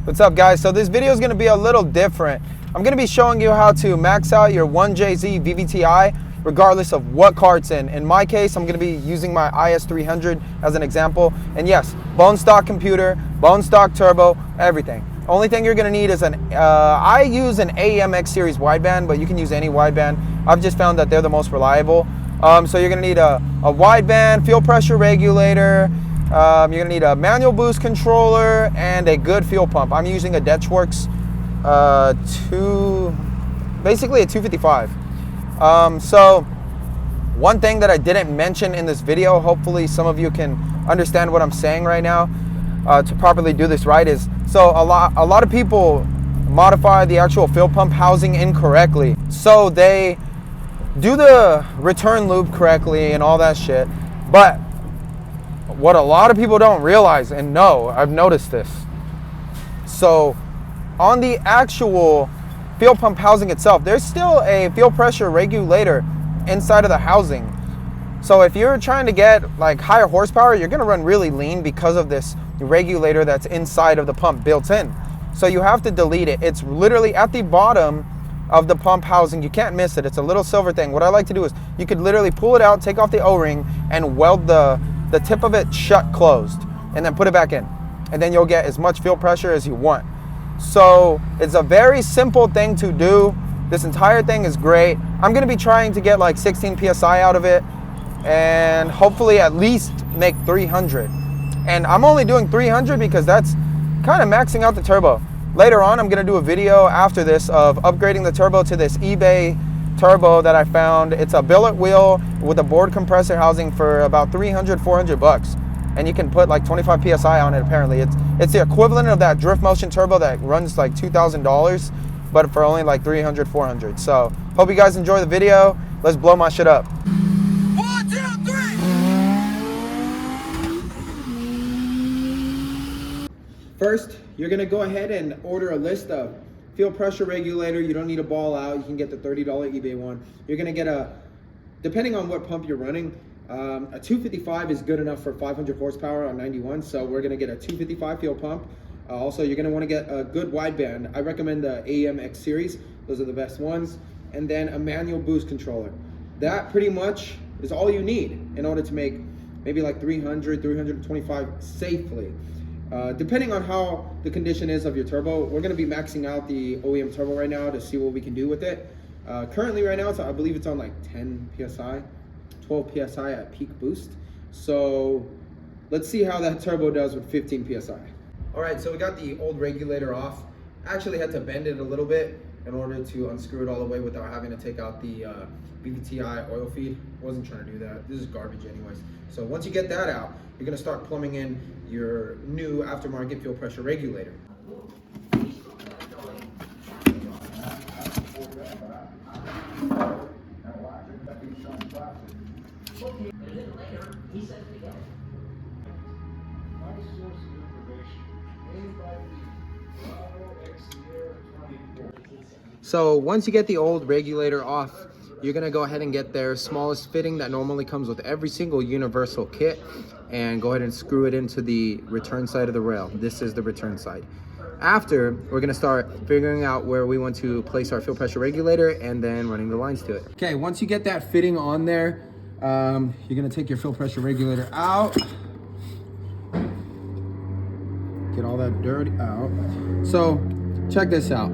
What's up, guys? So this video is going to be a little different. I'm going to be showing you how to max out your 1jzVVTI regardless of what car it's in. In my case, I'm going to be using my IS300 as an example. And yes, bone stock computer, bone stock turbo, everything. Only thing you're going to need is I use an AMX series wideband, but you can use any wideband. I've just found that they're the most reliable. So you're going to need a wideband, fuel pressure regulator. You're going to need a manual boost controller and a good fuel pump. I'm using a Detchworks basically a 255. So one thing that I didn't mention in this video, hopefully some of you can understand what I'm saying right now to properly do this right, is so a lot of people modify the actual fuel pump housing incorrectly. So they do the return loop correctly and all that shit, but what a lot of people don't realize, and no, I've noticed this. So on the actual fuel pump housing itself, there's still a fuel pressure regulator inside of the housing. So if you're trying to get like higher horsepower, you're gonna run really lean because of this regulator that's inside of the pump built in. So you have to delete it. It's literally at the bottom of the pump housing. You can't miss it. It's a little silver thing. What I like to do is you could literally pull it out, take off the O-ring, and weld the tip of it shut closed, and then put it back in. And then you'll get as much fuel pressure as you want. So it's a very simple thing to do. This entire thing is great. I'm gonna be trying to get like 16 PSI out of it and hopefully at least make 300. And I'm only doing 300 because that's kind of maxing out the turbo. Later on, I'm gonna do a video after this of upgrading the turbo to this eBay turbo that I found. It's a billet wheel with a board compressor housing for about 300, 400 bucks. And you can put like 25 PSI on it apparently. It's the equivalent of that drift motion turbo that runs like $2,000, but for only like 300, 400. So hope you guys enjoy the video. Let's blow my shit up. 1, 2, 3. First, you're gonna go ahead and order a list of fuel pressure regulator. You don't need a ball out. You can get the $30 eBay one. You're gonna get depending on what pump you're running, a 255 is good enough for 500 horsepower on 91. So we're gonna get a 255 fuel pump. Also, you're gonna wanna get a good wideband. I recommend the AMX series. Those are the best ones. And then a manual boost controller. That pretty much is all you need in order to make maybe like 300, 325 safely. Depending on how the condition is of your turbo, we're gonna be maxing out the OEM turbo right now to see what we can do with it. Currently right now, I believe it's on like 10 PSI, 12 PSI at peak boost. So let's see how that turbo does with 15 PSI. All right, so we got the old regulator off. I actually had to bend it a little bit in order to unscrew it all the way without having to take out the VVTI oil feed. I wasn't trying to do that. This is garbage anyways. So once you get that out, you're gonna start plumbing in your new aftermarket fuel pressure regulator. So once you get the old regulator off, you're gonna go ahead and get their smallest fitting that normally comes with every single universal kit and go ahead and screw it into the return side of the rail. This is the return side. After, we're gonna start figuring out where we want to place our fuel pressure regulator and then running the lines to it. Okay, once you get that fitting on there, you're gonna take your fuel pressure regulator out. Get all that dirt out. So check this out.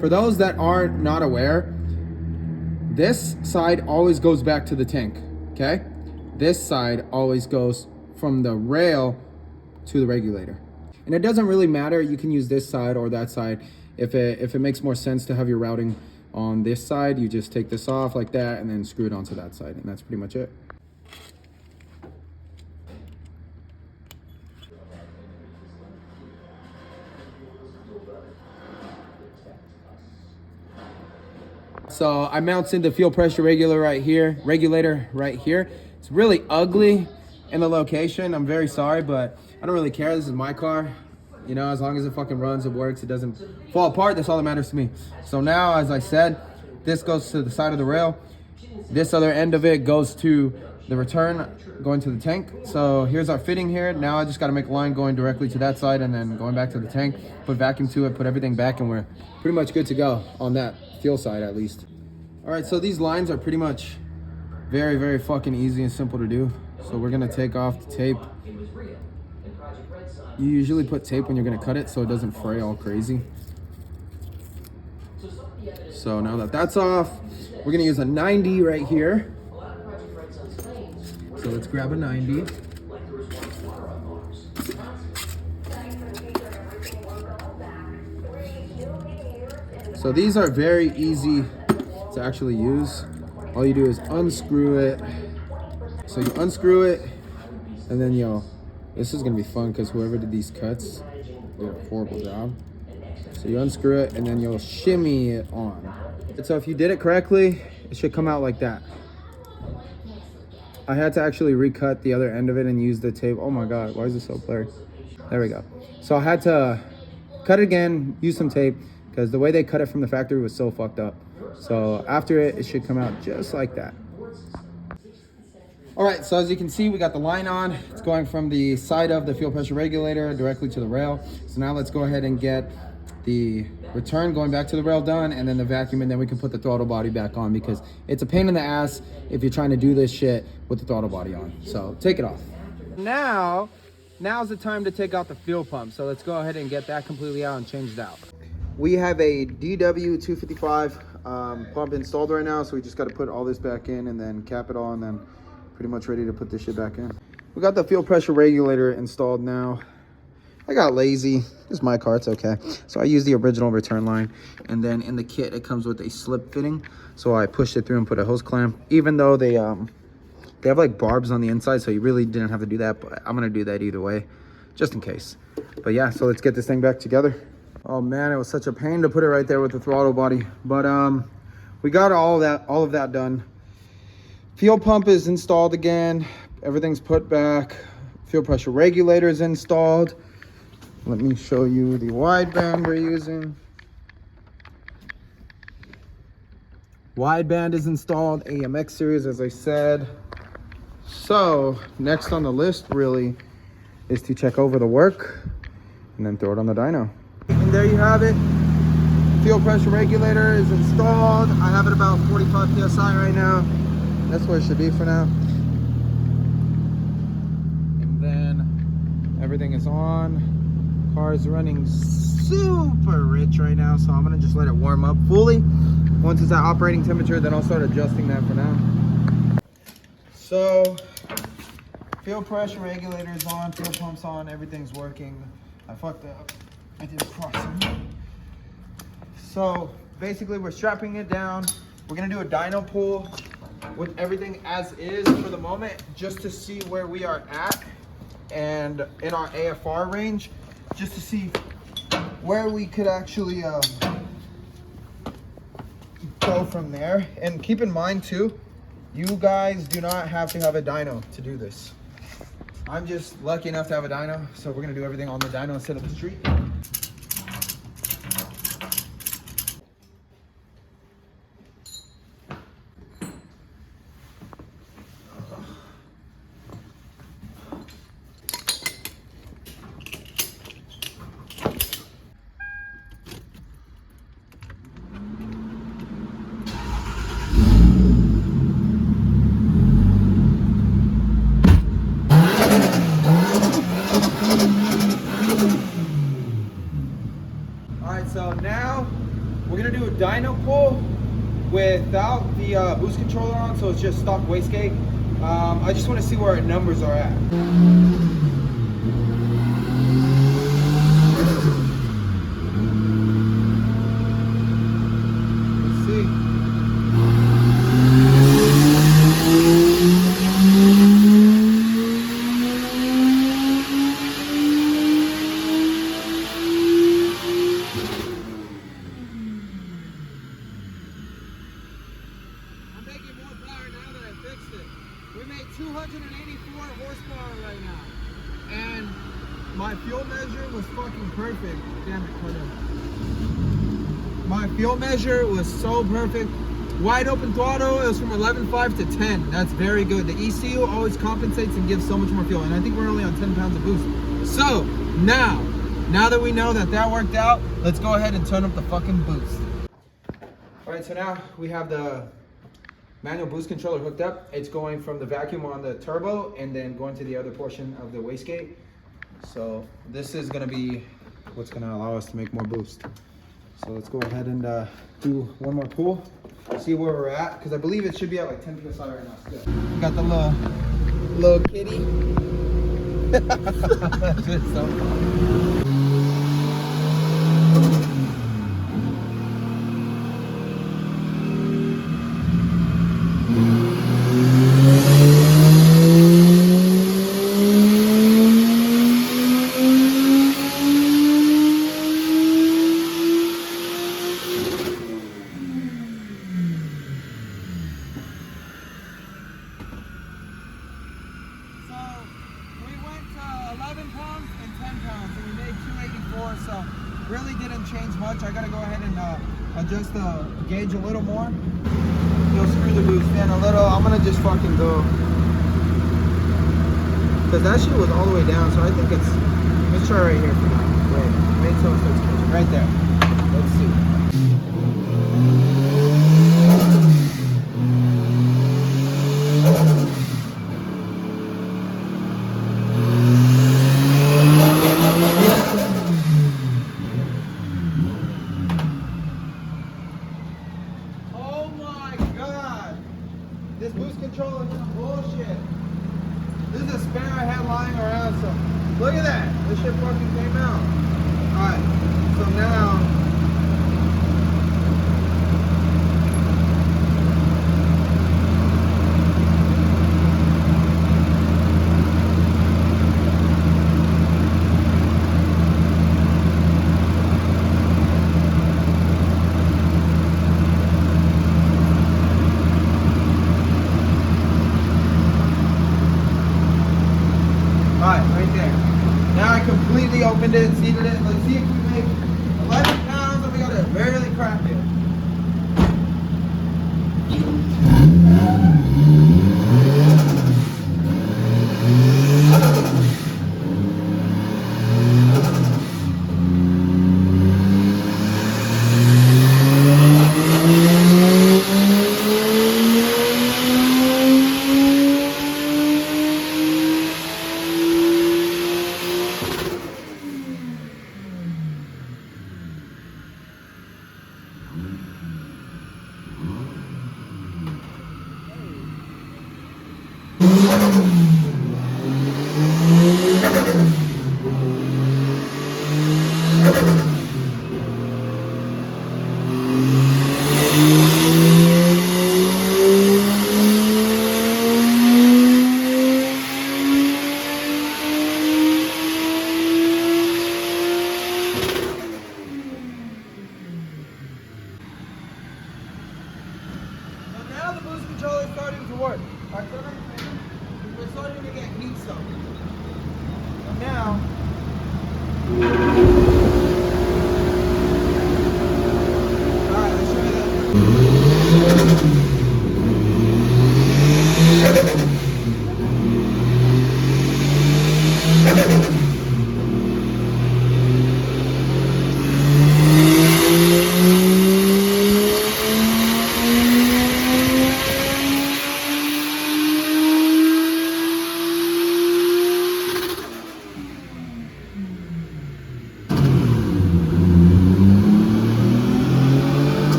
For those that are not aware, this side always goes back to the tank, okay? This side always goes from the rail to the regulator. And it doesn't really matter, you can use this side or that side. If it makes more sense to have your routing on this side, you just take this off like that and then screw it onto that side, and that's pretty much it. So I mounted the fuel pressure regulator right here. It's really ugly in the location. I'm very sorry, but I don't really care. This is my car. You know, as long as it fucking runs, it works, it doesn't fall apart, that's all that matters to me. So now, as I said, this goes to the side of the rail. This other end of it goes to the return going to the tank. So here's our fitting here. Now I just got to make a line going directly to that side and then going back to the tank, put vacuum to it, put everything back, and we're pretty much good to go on that fuel side at least. All right, so these lines are pretty much very, very fucking easy and simple to do. So we're gonna take off the tape. You usually put tape when you're gonna cut it so it doesn't fray all crazy. So now that that's off, we're gonna use a 90 right here. So let's grab a 90. So these are very easy to actually use. All you do is unscrew it. So you unscrew it, and then this is gonna be fun because whoever did these cuts did a horrible job. So you unscrew it, and then you'll shimmy it on. And so if you did it correctly, it should come out like that. I had to actually recut the other end of it and use the tape. Oh my God, why is it so blurry? There we go. So I had to cut it again, use some tape, because the way they cut it from the factory was so fucked up. So after it should come out just like that. All right, so as you can see, we got the line on. It's going from the side of the fuel pressure regulator directly to the rail. So now let's go ahead and get the return going back to the rail done, and then the vacuum, and then we can put the throttle body back on, because it's a pain in the ass if you're trying to do this shit with the throttle body on. So take it off. Now's the time to take out the fuel pump. So let's go ahead and get that completely out and change it out. We have a DW255 pump installed right now, so we just got to put all this back in and then cap it all, and then pretty much ready to put this shit back in. We got the fuel pressure regulator installed now. I got lazy. It's my car, it's okay. So I used the original return line, and then in the kit it comes with a slip fitting. So I pushed it through and put a hose clamp, even though they have like barbs on the inside, so you really didn't have to do that, but I'm gonna do that either way, just in case. But yeah, so let's get this thing back together. Oh man, it was such a pain to put it right there with the throttle body, but we got all of that done. Fuel pump is installed again, everything's put back, fuel pressure regulator is installed. Let me show you the wideband we're using. Wideband is installed, AMX series, as I said. So next on the list really is to check over the work and then throw it on the dyno. And there you have it. Fuel pressure regulator is installed. I have it about 45 PSI right now. That's where it should be for now. And then everything is on. Car is running super rich right now, so I'm gonna just let it warm up fully. Once it's at operating temperature, then I'll start adjusting that for now. So fuel pressure regulator is on, fuel pump's on, everything's working. I fucked up. I did a crossing. So basically we're strapping it down. We're gonna do a dyno pull with everything as is for the moment, just to see where we are at and in our AFR range, just to see where we could actually go from there. And keep in mind too, you guys do not have to have a dyno to do this. I'm just lucky enough to have a dyno, so we're gonna do everything on the dyno instead of the street. So now we're gonna do a dyno pull without the boost controller on, so it's just stock wastegate. I just want to see where our numbers are at. Let's see. We made 284 horsepower right now. And my fuel measure was fucking perfect. Damn it, Carter. My fuel measure was so perfect. wide open throttle, it was from 11.5 to 10. That's very good. The ECU always compensates and gives so much more fuel. And I think we're only on 10 pounds of boost. So now that we know that worked out, let's go ahead and turn up the fucking boost. All right, so now we have the manual boost controller hooked up. It's going from the vacuum on the turbo and then going to the other portion of the wastegate. So this is gonna be what's gonna allow us to make more boost. So let's go ahead and do one more pull, see where we're at, because I believe it should be at like 10 PSI right now. Still. Got the little kitty. That's just so funny. So really didn't change much. I gotta go ahead and adjust the gauge a little more. You'll screw the boost in a little. I'm gonna just fucking go, because that shit was all the way down. So I think it's, let's try right here for now. Wait, wait till it starts catching. Right there. Let's see. This boost controller is bullshit. This is a spare I had lying around, so look at that. This shit fucking came out. Alright, so now right there. Now I completely opened it, seated it. Let's see if we make 11 pounds and we gotta barely crack it. Now the boost controller is starting to work. Our current fan, we're starting to get heat soaked. And now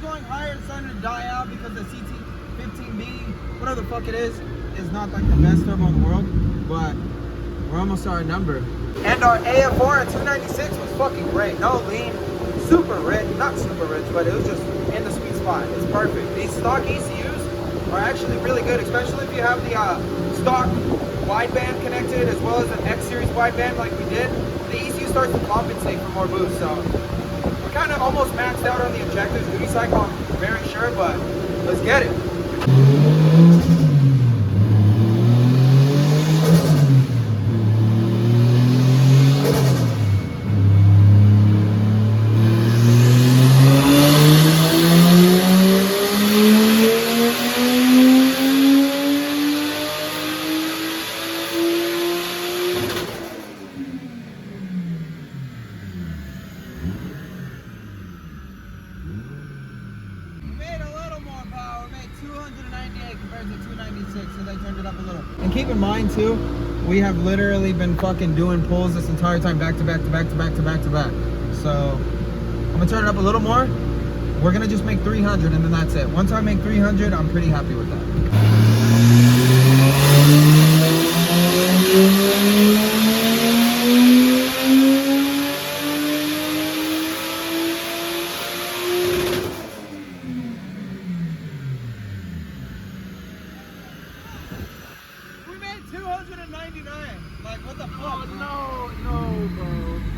going higher, it's starting to die out because the CT15B, whatever the fuck it is not like the best turbo in the world, but we're almost at our number. And our AFR at 296 was fucking great. No lean, super rich, not super rich, but it was just in the sweet spot. It's perfect. These stock ECUs are actually really good, especially if you have the stock wideband connected as well as an X series wideband like we did. The ECU starts to compensate for more boost. So we're kind of almost maxed out on the injectors duty cycle, I'm very sure, but let's get it. So they turned it up a little. And keep in mind too, we have literally been fucking doing pulls this entire time back to back to back to back to back to back. So I'm gonna turn it up a little more. We're gonna just make 300 and then that's it. Once I make 300, I'm pretty happy with that. Like, what the fuck? Oh, no, bro.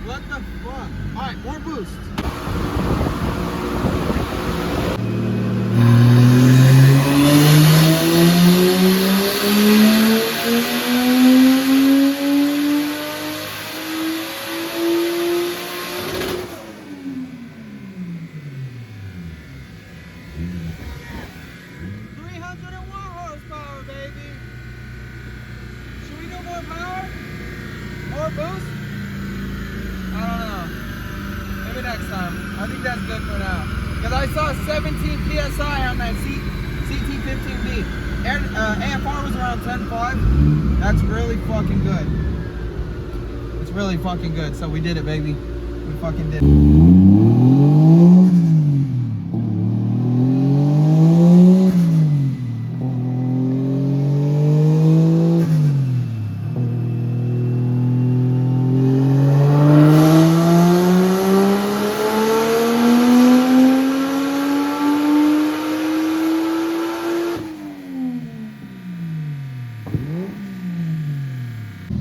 What the fuck? Alright, more boost. More boost? I don't know. Maybe next time. I think that's good for now. Because I saw 17 PSI on that CT15B. And AFR was around 10.5. That's really fucking good. It's really fucking good. So we did it, baby. We fucking did it.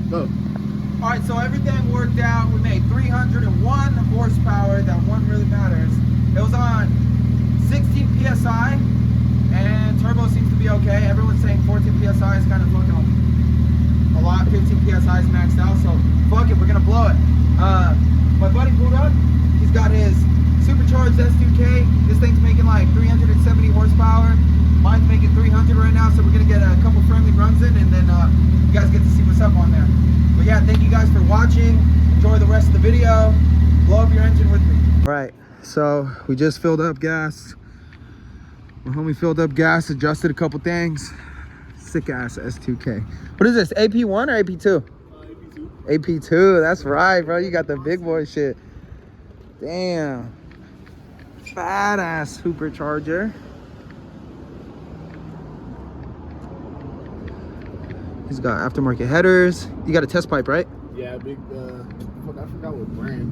Go. All right, so everything worked out. We made 301 horsepower. That one really matters. It was on 16 PSI, and turbo seems to be okay. Everyone's saying 14 PSI is kind of looking a lot. 15 PSI is maxed out, so fuck it, we're gonna blow it. My buddy pulled up. He's got his supercharged S2K. This thing's making like 370 horsepower. Mine's making 300 right now, so we're gonna get a couple friendly runs in, and then you guys get to see what's up on there. But yeah, thank you guys for watching. Enjoy the rest of the video. Blow up your engine with me. All right, so we just filled up gas. My homie filled up gas, adjusted a couple things. Sick ass S2K. What is this, AP1 or AP2? AP2. AP2, that's right, bro. You got the big boy shit. Damn. Fat ass supercharger. He's got aftermarket headers. You got a test pipe, right? Yeah, big, fuck, I forgot what brand.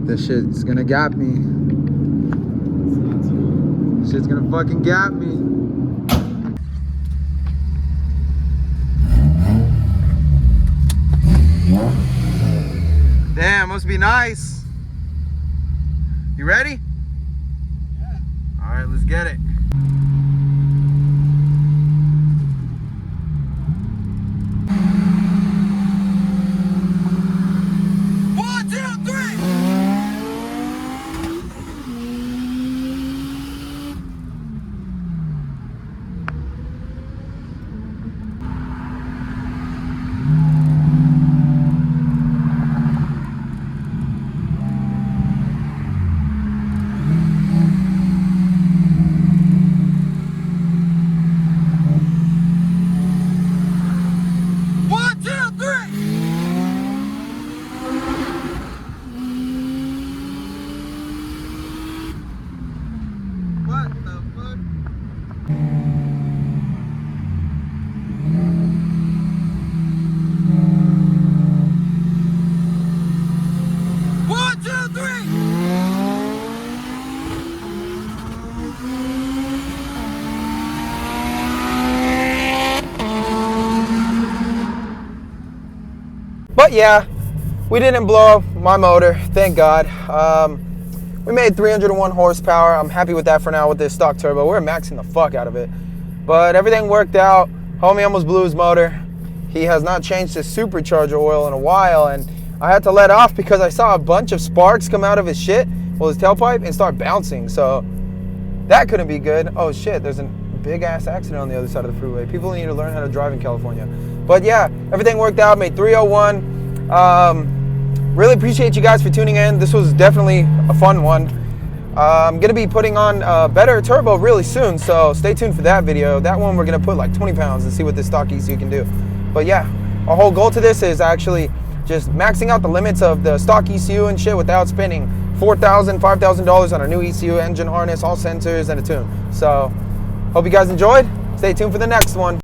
This shit's gonna gap me. This shit's gonna fucking gap me. Damn, must be nice. You ready? Yeah. All right, let's get it. But yeah, we didn't blow up my motor, thank God. We made 301 horsepower. I'm happy with that for now with this stock turbo. We're maxing the fuck out of it. But everything worked out. Homie almost blew his motor. He has not changed his supercharger oil in a while, and I had to let off because I saw a bunch of sparks come out of his shit, well, his tailpipe, and start bouncing. So that couldn't be good. Oh shit, there's a big ass accident on the other side of the freeway. People need to learn how to drive in California. But yeah, everything worked out, made 301. Really appreciate you guys for tuning in. This was definitely a fun one. I'm gonna be putting on a better turbo really soon, so stay tuned for that video. That one we're gonna put like 20 pounds and see what this stock ECU can do. But yeah, our whole goal to this is actually just maxing out the limits of the stock ECU and shit without spending $4,000, $5,000 on a new ECU, engine harness, all sensors, and a tune. So hope you guys enjoyed. Stay tuned for the next one.